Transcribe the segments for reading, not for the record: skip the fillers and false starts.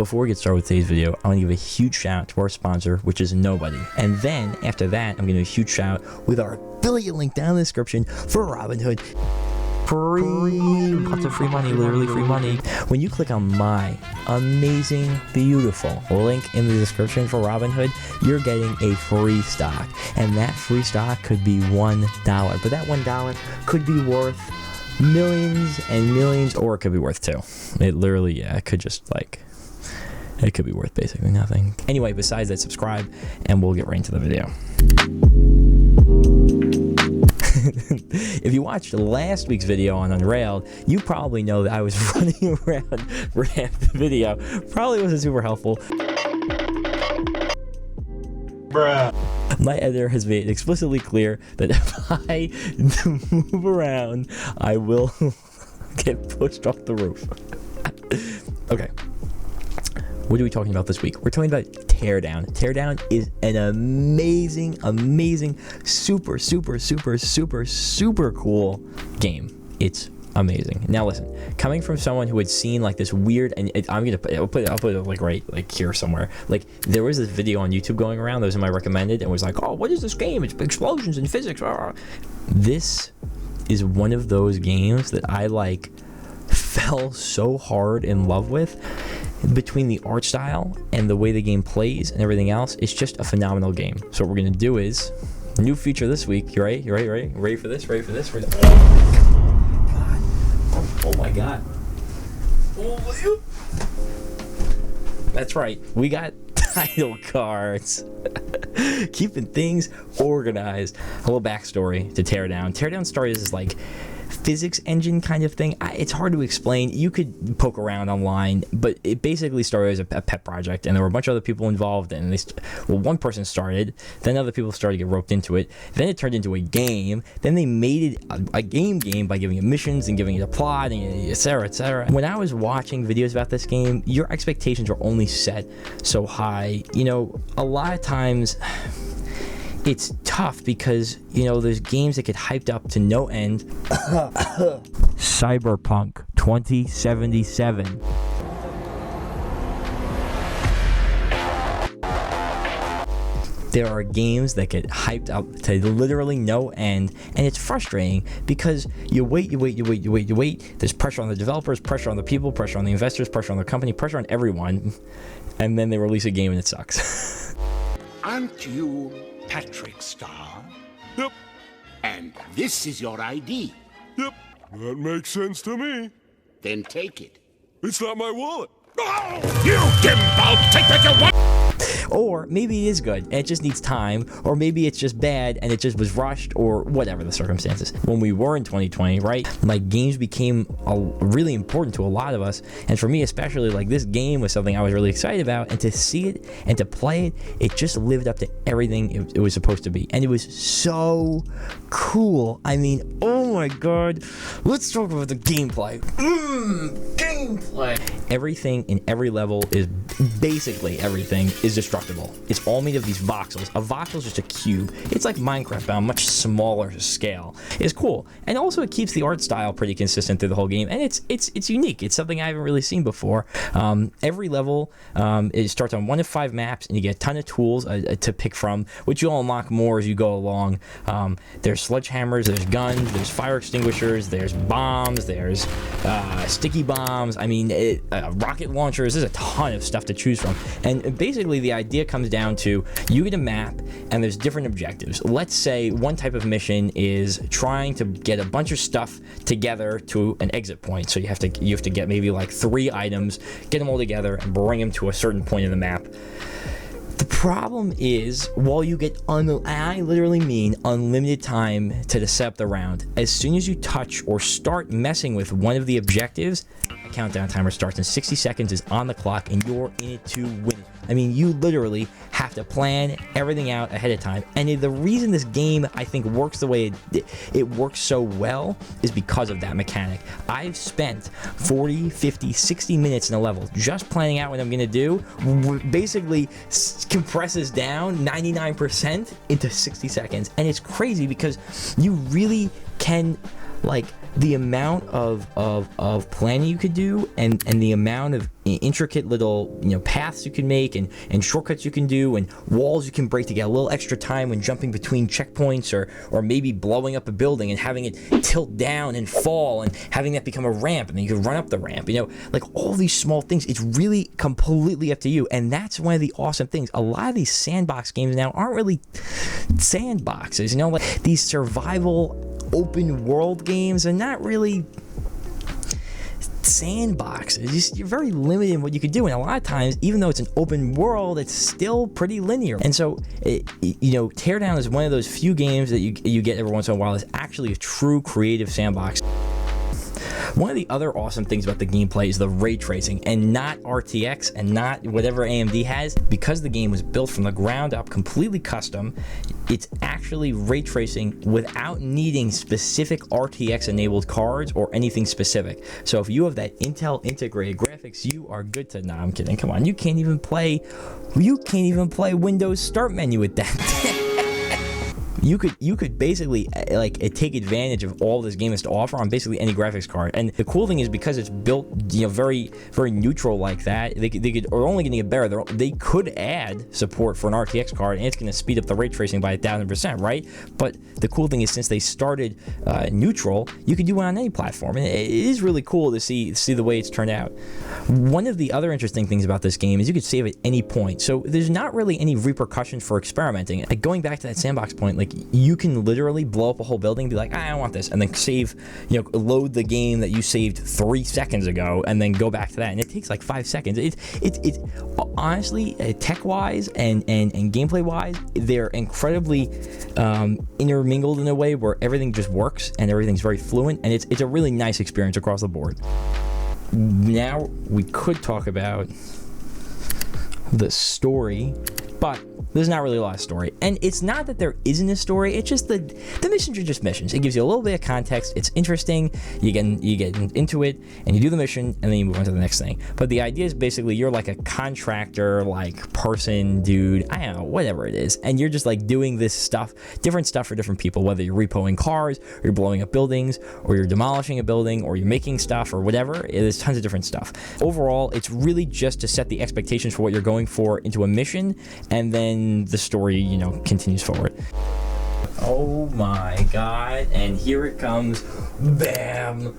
Before we get started with today's video, I want to give a huge shout out to our sponsor, which is Nobody. And then after that, I'm going to do a huge shout out with our affiliate link down in the description for Robinhood. Free, lots of free money, literally free money. When you click on my amazing, beautiful link in the description for Robinhood, you're getting a free stock. And that free stock could be $1, but that $1 could be worth millions and millions, or it could be worth two. It literally, yeah, it could just like, it could be worth basically nothing. Anyway, besides that, subscribe and we'll get right into the video. If you watched last week's video on Unrailed, you probably know that I was running around for half the video. Probably wasn't super helpful. Bruh. My editor has made it explicitly clear that if I move around, I will get pushed off the roof. Okay. What are we talking about this week? We're talking about Teardown. Teardown is an amazing, super cool game. It's amazing. Now listen, coming from someone who had seen like this weird, and I'll put it like right like here somewhere. Like there was this video on YouTube going around that was in my recommended and was like, oh, what is this game? It's explosions and physics. This is one of those games that I like fell so hard in love with. Between the art style and the way the game plays and everything else, it's just a phenomenal game. So what we're gonna do is new feature this week. You ready? You ready for this? Ready for this? Oh my god! Oh, that's right. We got title cards. Keeping things organized. A little backstory to Teardown. Teardown started as like physics engine kind of thing. It's hard to explain. You could poke around online, but it basically started as a pet project, and there were a bunch of other people involved. And one person started, then other people started to get roped into it. Then it turned into a game. Then they made it a game by giving it missions and giving it a plot, and etc. etc. When I was watching videos about this game, your expectations are only set so high. You know, a lot of times it's tough because, you know, there's games that get hyped up to no end. Cyberpunk 2077. There are games that get hyped up to literally no end, and it's frustrating because you wait. There's pressure on the developers, pressure on the people, pressure on the investors, pressure on the company, pressure on everyone, and then they release a game and it sucks. Aren't you Patrick Star? Yep. And this is your ID? Yep. That makes sense to me. Then take it. It's not my wallet. Oh! You dimbo! Take what you want! Or maybe it is good and it just needs time, or maybe it's just bad and it just was rushed, or whatever the circumstances. When we were in 2020, right, like games became really important to a lot of us, and for me especially, like this game was something I was really excited about, and to see it and to play it, it just lived up to everything it was supposed to be, and it was so cool. I mean, oh my god, let's talk about the gameplay. Gameplay. Everything in every level is basically everything is destructible. It's all made of these voxels. A voxel is just a cube. It's like Minecraft, but on a much smaller scale. It's cool, and also it keeps the art style pretty consistent through the whole game, and it's unique. It's something I haven't really seen before. Every level, it starts on 1 of 5 maps, and you get a ton of tools to pick from, which you'll unlock more as you go along. There's sledgehammers, there's guns, there's fire extinguishers, there's bombs, there's sticky bombs. I mean, rocket launchers. There's a ton of stuff to choose from, and basically the idea comes down to you get a map and there's different objectives. Let's say one type of mission is trying to get a bunch of stuff together to an exit point. So you have to get maybe like 3 items, get them all together and bring them to a certain point in the map. The problem is, while you get I literally mean unlimited time to set up the round, as soon as you touch or start messing with one of the objectives, a countdown timer starts and 60 seconds is on the clock and you're in it to win it. I mean, you literally have to plan everything out ahead of time. And the reason this game, I think, works the way it works so well is because of that mechanic. I've spent 40, 50, 60 minutes in a level just planning out what I'm going to do. Basically compresses down 99% into 60 seconds. And it's crazy because you really can, like, the amount of planning you could do, and the amount of intricate little paths you can make, and shortcuts you can do, and walls you can break to get a little extra time when jumping between checkpoints, or maybe blowing up a building and having it tilt down and fall and having that become a ramp, and then you can run up the ramp. Like all these small things, it's really completely up to you. And that's one of the awesome things. A lot of these sandbox games now aren't really sandboxes, like these survival open world games are not really sandboxes. You're very limited in what you can do, and a lot of times, even though it's an open world, it's still pretty linear. And so Teardown is one of those few games that you get every once in a while that's actually a true creative sandbox. One of the other awesome things about the gameplay is the ray tracing, and not RTX and not whatever AMD has. Because the game was built from the ground up, completely custom, it's actually ray tracing without needing specific RTX enabled cards or anything specific. So if you have that Intel integrated graphics, you are good to... Nah, I'm kidding. Come on, you can't even play Windows Start menu with that. You could basically take advantage of all this game has to offer on basically any graphics card. And the cool thing is, because it's built very, very neutral like that, they could, or only going to get better. They could add support for an RTX card, and it's going to speed up the ray tracing by 1,000%, right? But the cool thing is, since they started neutral, you can do it on any platform, and it is really cool to see the way it's turned out. One of the other interesting things about this game is you could save at any point, so there's not really any repercussions for experimenting. Like going back to that sandbox point, you can literally blow up a whole building and be like, I don't want this, and then save, load the game that you saved 3 seconds ago, and then go back to that, and it takes like 5 seconds. It's honestly, tech-wise and gameplay-wise, they're incredibly intermingled in a way where everything just works and everything's very fluent, and it's a really nice experience across the board. Now we could talk about the story, but there's not really a lot of story. And it's not that there isn't a story, it's just the missions are just missions. It gives you a little bit of context, it's interesting, you get into it, and you do the mission, and then you move on to the next thing. But the idea is basically you're like a contractor, person, dude, I don't know, whatever it is, and you're just doing this stuff, different stuff for different people, whether you're repoing cars, or you're blowing up buildings, or you're demolishing a building, or you're making stuff, or whatever. There's tons of different stuff. Overall, it's really just to set the expectations for what you're going for into a mission, and then the story, continues forward. Oh my god, and here it comes. Bam!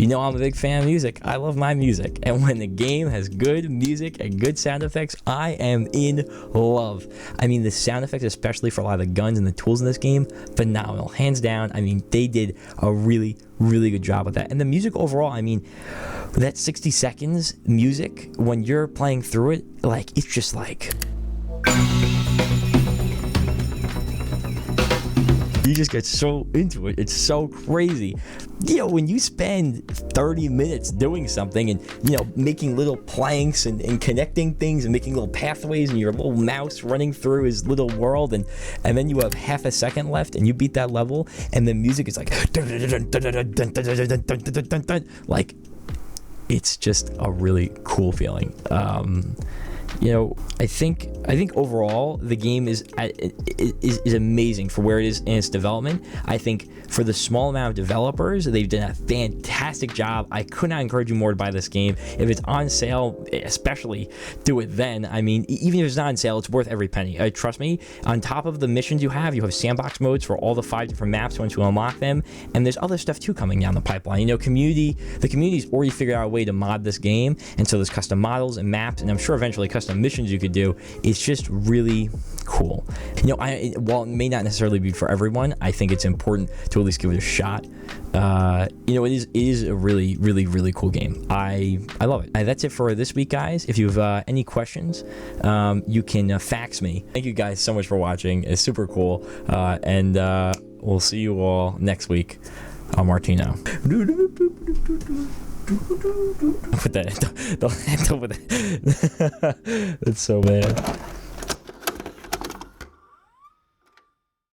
I'm a big fan of music. I love my music. And when the game has good music and good sound effects, I am in love. I mean, the sound effects, especially for a lot of the guns and the tools in this game, phenomenal. Hands down, they did a really, really good job with that. And the music overall, that 60 seconds music, when you're playing through it, it's just you just get so into it. It's so crazy. When you spend 30 minutes doing something and, making little planks and connecting things and making little pathways, and your little mouse running through his little world, and then you have half a second left and you beat that level, and the music is it's just a really cool feeling. I think overall the game is amazing for where it is in its development. I think for the small amount of developers, they've done a fantastic job. I could not encourage you more to buy this game. If it's on sale, especially do it then. Even if it's not on sale, it's worth every penny. Trust me. On top of the missions you have sandbox modes for all the 5 different maps once you unlock them, and there's other stuff too coming down the pipeline. The community's already figured out a way to mod this game, and so there's custom models and maps, and I'm sure eventually custom missions you could do. It's just really cool. While it may not necessarily be for everyone, I think it's important to at least give it a shot. It is a really, really, really cool game. I love it. That's it for this week, guys. If you have any questions, you can fax me. Thank you guys so much for watching. It's super cool, and we'll see you all next week on Martino. Put that. Don't put that. That's so bad.